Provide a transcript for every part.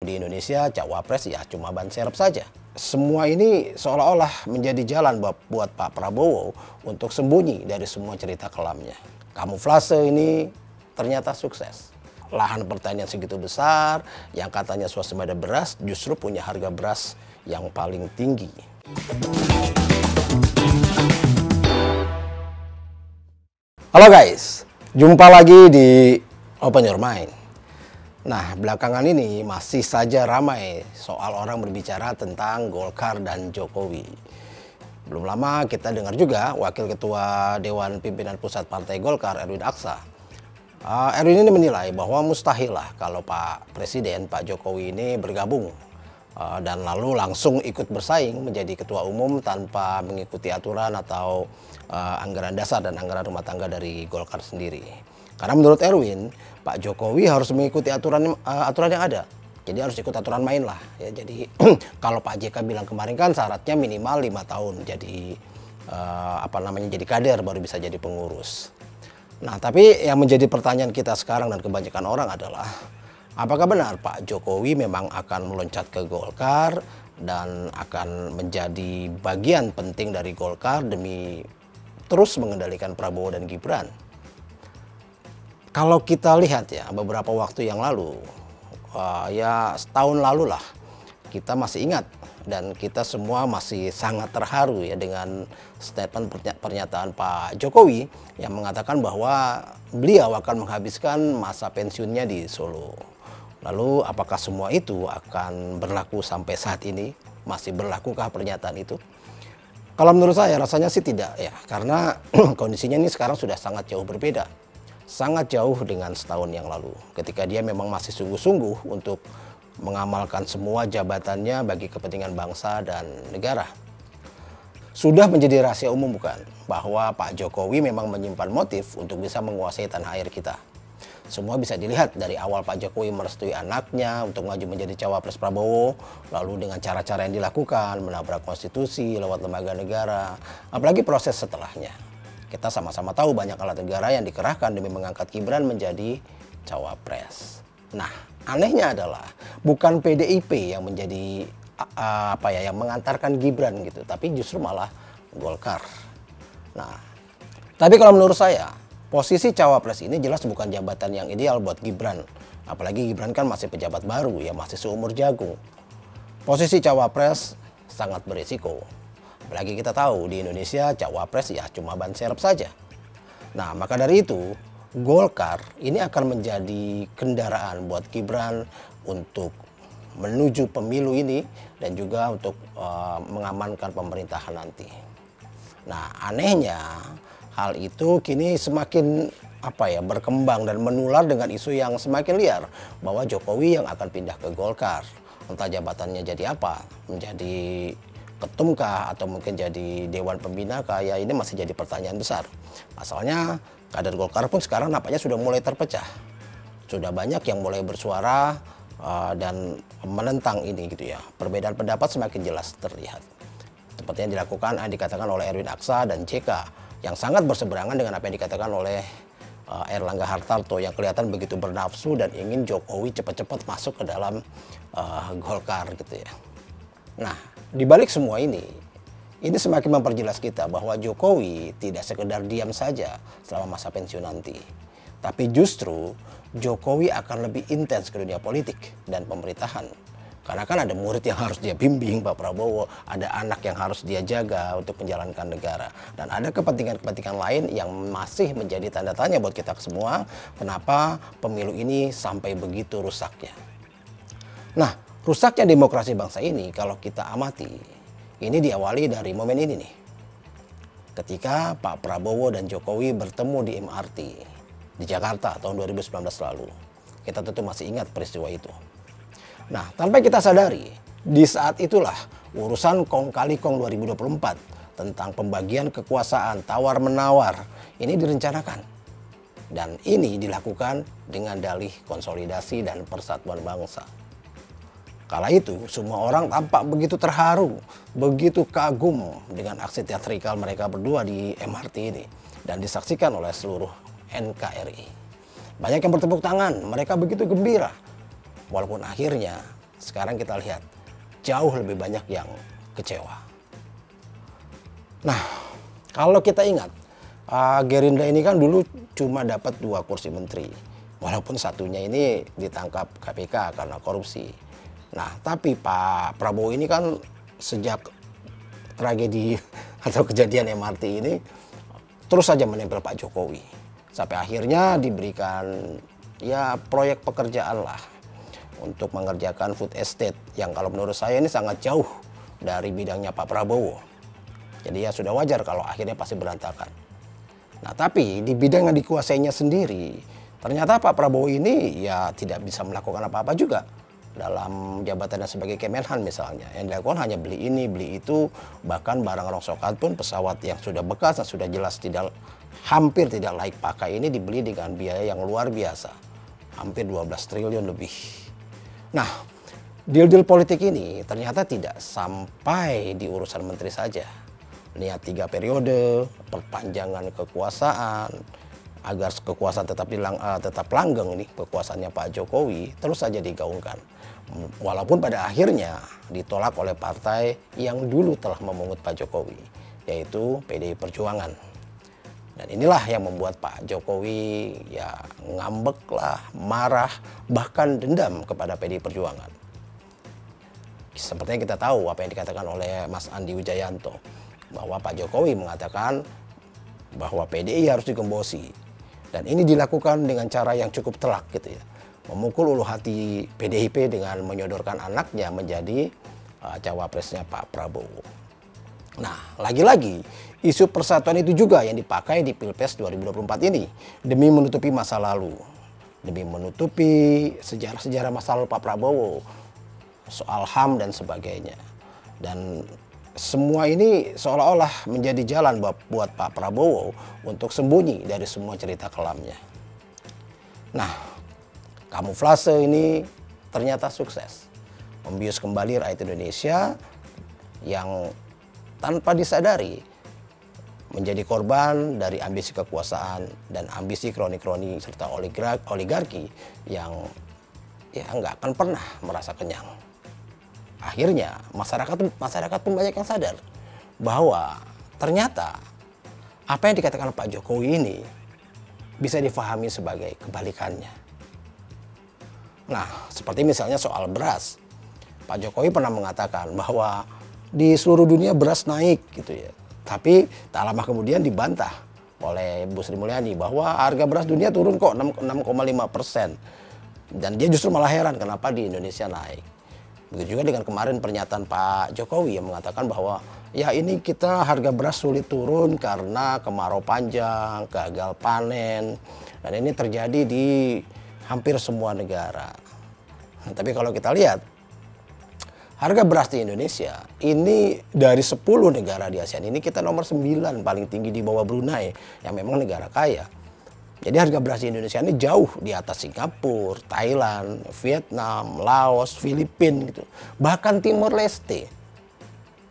di Indonesia cawapres ya cuma ban serep saja. Semua ini seolah-olah menjadi jalan buat Pak Prabowo untuk sembunyi dari semua cerita kelamnya. Kamuflase ini ternyata sukses. Lahan pertanian segitu besar, yang katanya swasembada beras justru punya harga beras yang paling tinggi. Halo guys, jumpa lagi di Open Your Mind. Nah, belakangan ini masih saja ramai soal orang berbicara tentang Golkar dan Jokowi. Belum lama kita dengar juga Wakil Ketua Dewan Pimpinan Pusat Partai Golkar, Erwin Aksa. Erwin ini menilai bahwa mustahil lah kalau Pak Presiden, Pak Jokowi ini bergabung dan lalu langsung ikut bersaing menjadi ketua umum tanpa mengikuti aturan atau anggaran dasar dan anggaran rumah tangga dari Golkar sendiri. Karena menurut Erwin, Pak Jokowi harus mengikuti aturan yang ada. Jadi harus ikut aturan main lah. Ya, jadi kalau Pak JK bilang kemarin kan syaratnya minimal 5 tahun jadi jadi kader baru bisa jadi pengurus. Nah, tapi yang menjadi pertanyaan kita sekarang dan kebanyakan orang adalah apakah benar Pak Jokowi memang akan meloncat ke Golkar dan akan menjadi bagian penting dari Golkar demi terus mengendalikan Prabowo dan Gibran? Kalau kita lihat ya beberapa waktu yang lalu, ya setahun lalu lah, kita masih ingat dan kita semua masih sangat terharu ya dengan statement pernyataan Pak Jokowi yang mengatakan bahwa beliau akan menghabiskan masa pensiunnya di Solo. Lalu apakah semua itu akan berlaku sampai saat ini? Masih berlakukah pernyataan itu? Kalau menurut saya rasanya sih tidak ya, karena kondisinya ini sekarang sudah sangat jauh berbeda. Sangat jauh dengan setahun yang lalu ketika dia memang masih sungguh-sungguh untuk mengamalkan semua jabatannya bagi kepentingan bangsa dan negara. Sudah menjadi rahasia umum bukan bahwa Pak Jokowi memang menyimpan motif untuk bisa menguasai tanah air kita. Semua bisa dilihat dari awal Pak Jokowi merestui anaknya untuk maju menjadi cawapres Prabowo, lalu dengan cara-cara yang dilakukan, menabrak konstitusi lewat lembaga negara, apalagi proses setelahnya. Kita sama-sama tahu banyak alat negara yang dikerahkan demi mengangkat Gibran menjadi cawapres. Nah, anehnya adalah bukan PDIP yang menjadi yang mengantarkan Gibran gitu, tapi justru malah Golkar. Nah, tapi kalau menurut saya posisi cawapres ini jelas bukan jabatan yang ideal buat Gibran. Apalagi Gibran kan masih pejabat baru ya, masih seumur jagung. Posisi cawapres sangat berisiko. Apalagi kita tahu di Indonesia cawapres ya cuma ban serep saja. Nah, maka dari itu Golkar ini akan menjadi kendaraan buat Gibran untuk menuju pemilu ini dan juga untuk mengamankan pemerintahan nanti. Nah, anehnya hal itu kini semakin berkembang dan menular dengan isu yang semakin liar bahwa Jokowi yang akan pindah ke Golkar. Entah jabatannya jadi apa, menjadi ketum kah atau mungkin jadi dewan pembina kah, ya ini masih jadi pertanyaan besar. Pasalnya kader Golkar pun sekarang nampaknya sudah mulai terpecah. Sudah banyak yang mulai bersuara dan menentang ini gitu ya. Perbedaan pendapat semakin jelas terlihat. Seperti yang dikatakan oleh Erwin Aksa dan JK yang sangat berseberangan dengan apa yang dikatakan oleh Erlangga Hartarto yang kelihatan begitu bernafsu dan ingin Jokowi cepat-cepat masuk ke dalam Golkar gitu ya. Nah, di balik semua ini semakin memperjelas kita bahwa Jokowi tidak sekedar diam saja selama masa pensiun nanti. Tapi justru Jokowi akan lebih intens ke dunia politik dan pemerintahan. Karena kan ada murid yang harus dia bimbing, Pak Prabowo, ada anak yang harus dia jaga untuk menjalankan negara. Dan ada kepentingan-kepentingan lain yang masih menjadi tanda tanya buat kita semua, kenapa pemilu ini sampai begitu rusaknya. Nah, rusaknya demokrasi bangsa ini kalau kita amati, ini diawali dari momen ini nih. Ketika Pak Prabowo dan Jokowi bertemu di MRT di Jakarta tahun 2019 lalu. Kita tentu masih ingat peristiwa itu. Nah, tanpa kita sadari, di saat itulah urusan kong kali kong 2024 tentang pembagian kekuasaan tawar-menawar ini direncanakan. Dan ini dilakukan dengan dalih konsolidasi dan persatuan bangsa. Kala itu semua orang tampak begitu terharu, begitu kagum dengan aksi teatrikal mereka berdua di MRT ini dan disaksikan oleh seluruh NKRI. Banyak yang bertepuk tangan, mereka begitu gembira. Walaupun akhirnya sekarang kita lihat jauh lebih banyak yang kecewa. Nah, kalau kita ingat, Gerindra ini kan dulu cuma dapat 2 kursi menteri, walaupun satunya ini ditangkap KPK karena korupsi. Nah, tapi Pak Prabowo ini kan sejak tragedi atau kejadian MRT ini terus saja menempel Pak Jokowi, sampai akhirnya diberikan ya proyek pekerjaan lah untuk mengerjakan food estate yang kalau menurut saya ini sangat jauh dari bidangnya Pak Prabowo. Jadi ya sudah wajar kalau akhirnya pasti berantakan. Nah, tapi di bidang yang dikuasainya sendiri, ternyata Pak Prabowo ini ya tidak bisa melakukan apa-apa juga dalam jabatannya sebagai Kemenhan misalnya. Yang dilakukan hanya beli ini, beli itu, bahkan barang rongsokan pun pesawat yang sudah bekas dan sudah jelas hampir tidak layak pakai ini dibeli dengan biaya yang luar biasa. Hampir 12 triliun lebih. Nah, deal-deal politik ini ternyata tidak sampai di urusan menteri saja. Lihat 3 periode, perpanjangan kekuasaan, agar kekuasaan tetap langgeng ini kekuasaannya Pak Jokowi terus saja digaungkan. Walaupun pada akhirnya ditolak oleh partai yang dulu telah memungut Pak Jokowi, yaitu PDI Perjuangan. Dan inilah yang membuat Pak Jokowi ya ngambek lah, marah, bahkan dendam kepada PDI Perjuangan. Seperti yang kita tahu apa yang dikatakan oleh Mas Andi Wijayanto, bahwa Pak Jokowi mengatakan bahwa PDI harus digembosi. Dan ini dilakukan dengan cara yang cukup telak gitu ya. Memukul ulu hati PDIP dengan menyodorkan anaknya menjadi cawapresnya Pak Prabowo. Nah, lagi-lagi isu persatuan itu juga yang dipakai di Pilpres 2024 ini demi menutupi masa lalu, demi menutupi sejarah-sejarah masa lalu Pak Prabowo soal HAM dan sebagainya. Dan semua ini seolah-olah menjadi jalan buat Pak Prabowo untuk sembunyi dari semua cerita kelamnya. Nah, kamuflase ini ternyata sukses membius kembali rakyat Indonesia yang tanpa disadari menjadi korban dari ambisi kekuasaan dan ambisi kroni-kroni serta oligarki yang ya nggak akan pernah merasa kenyang. Akhirnya masyarakat pun banyak yang sadar bahwa ternyata apa yang dikatakan Pak Jokowi ini bisa difahami sebagai kebalikannya. Nah, seperti misalnya soal beras. Pak Jokowi pernah mengatakan bahwa di seluruh dunia beras naik gitu ya. Tapi tak lama kemudian dibantah oleh Bu Sri Mulyani bahwa harga beras dunia turun kok 6,5%. Dan dia justru malah heran kenapa di Indonesia naik. Begitu juga dengan kemarin pernyataan Pak Jokowi yang mengatakan bahwa ya ini kita harga beras sulit turun karena kemarau panjang, gagal panen. Dan ini terjadi di hampir semua negara. Nah, tapi kalau kita lihat harga beras di Indonesia ini dari 10 negara di ASEAN ini kita nomor 9 paling tinggi di bawah Brunei yang memang negara kaya. Jadi harga beras di Indonesia ini jauh di atas Singapura, Thailand, Vietnam, Laos, Filipina gitu. Bahkan Timor Leste.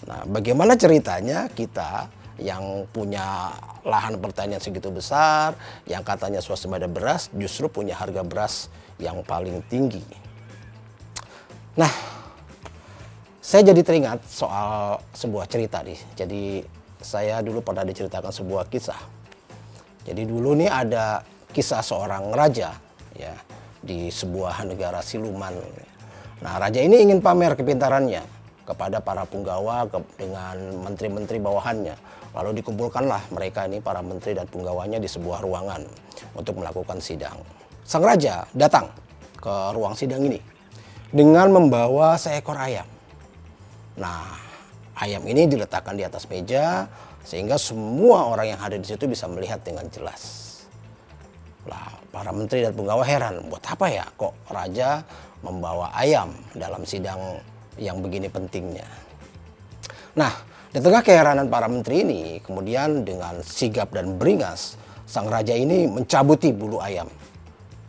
Nah, bagaimana ceritanya kita yang punya lahan pertanian segitu besar, yang katanya swasembada beras, justru punya harga beras yang paling tinggi. Nah, saya jadi teringat soal sebuah cerita nih. Jadi saya dulu pernah diceritakan sebuah kisah. Jadi dulu nih ada kisah seorang raja ya di sebuah negara siluman. Nah, raja ini ingin pamer kepintarannya kepada para punggawa dengan menteri-menteri bawahannya. Lalu dikumpulkanlah mereka ini para menteri dan punggawanya di sebuah ruangan untuk melakukan sidang. Sang raja datang ke ruang sidang ini dengan membawa seekor ayam. Nah, ayam ini diletakkan di atas meja sehingga semua orang yang hadir di situ bisa melihat dengan jelas. Lah, para menteri dan punggawa heran, buat apa ya kok raja membawa ayam dalam sidang yang begini pentingnya. Nah, di tengah keheranan para menteri ini, kemudian dengan sigap dan beringas, sang raja ini mencabuti bulu ayam.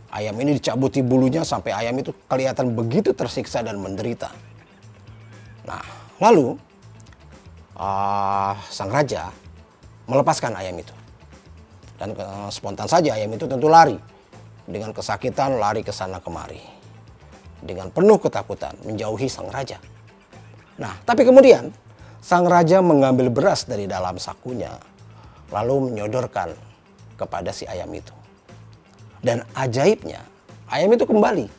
Ayam ini dicabuti bulunya sampai ayam itu kelihatan begitu tersiksa dan menderita. Nah, lalu sang raja melepaskan ayam itu. Dan spontan saja ayam itu tentu lari. Dengan kesakitan lari ke sana kemari. dengan penuh ketakutan menjauhi sang raja. Nah, tapi kemudian sang raja mengambil beras dari dalam sakunya, lalu menyodorkan kepada si ayam itu. Dan ajaibnya, ayam itu kembali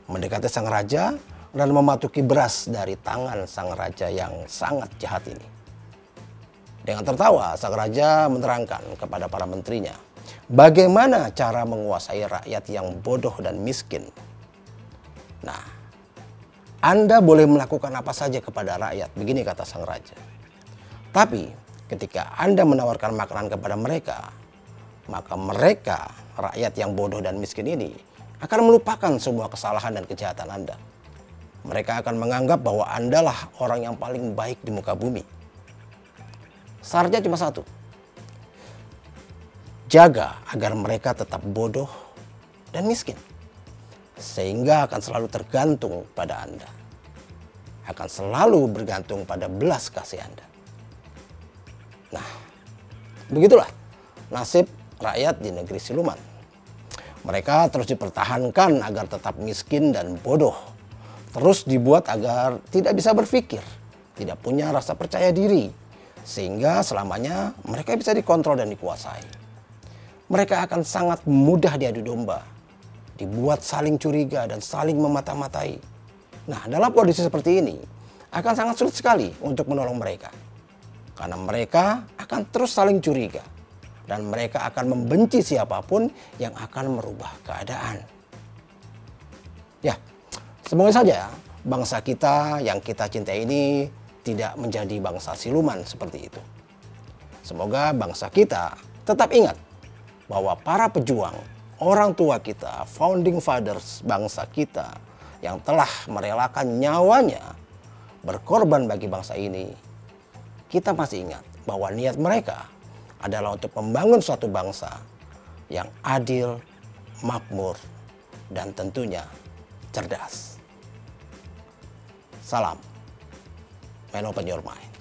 mendekati sang raja dan mematuki beras dari tangan sang raja yang sangat jahat ini. Dengan tertawa, sang raja menerangkan kepada para menterinya bagaimana cara menguasai rakyat yang bodoh dan miskin. Nah, Anda boleh melakukan apa saja kepada rakyat, begini kata sang raja. Tapi ketika Anda menawarkan makanan kepada mereka, maka mereka, rakyat yang bodoh dan miskin ini, akan melupakan semua kesalahan dan kejahatan Anda. Mereka akan menganggap bahwa Anda lah orang yang paling baik di muka bumi. Syaratnya cuma satu. Jaga agar mereka tetap bodoh dan miskin. Sehingga akan selalu tergantung pada Anda. Akan selalu bergantung pada belas kasih Anda. Nah, begitulah nasib rakyat di negeri siluman. Mereka terus dipertahankan agar tetap miskin dan bodoh. Terus dibuat agar tidak bisa berpikir, tidak punya rasa percaya diri. Sehingga selamanya mereka bisa dikontrol dan dikuasai. Mereka akan sangat mudah diadu domba, dibuat saling curiga dan saling memata-matai. Nah, dalam kondisi seperti ini akan sangat sulit sekali untuk menolong mereka. Karena mereka akan terus saling curiga. Dan mereka akan membenci siapapun yang akan merubah keadaan. Ya, semoga saja bangsa kita yang kita cintai ini tidak menjadi bangsa siluman seperti itu. Semoga bangsa kita tetap ingat bahwa para pejuang, orang tua kita, founding fathers bangsa kita yang telah merelakan nyawanya berkorban bagi bangsa ini, kita masih ingat bahwa niat mereka adalah untuk membangun suatu bangsa yang adil, makmur, dan tentunya cerdas. Salam. And open your mind.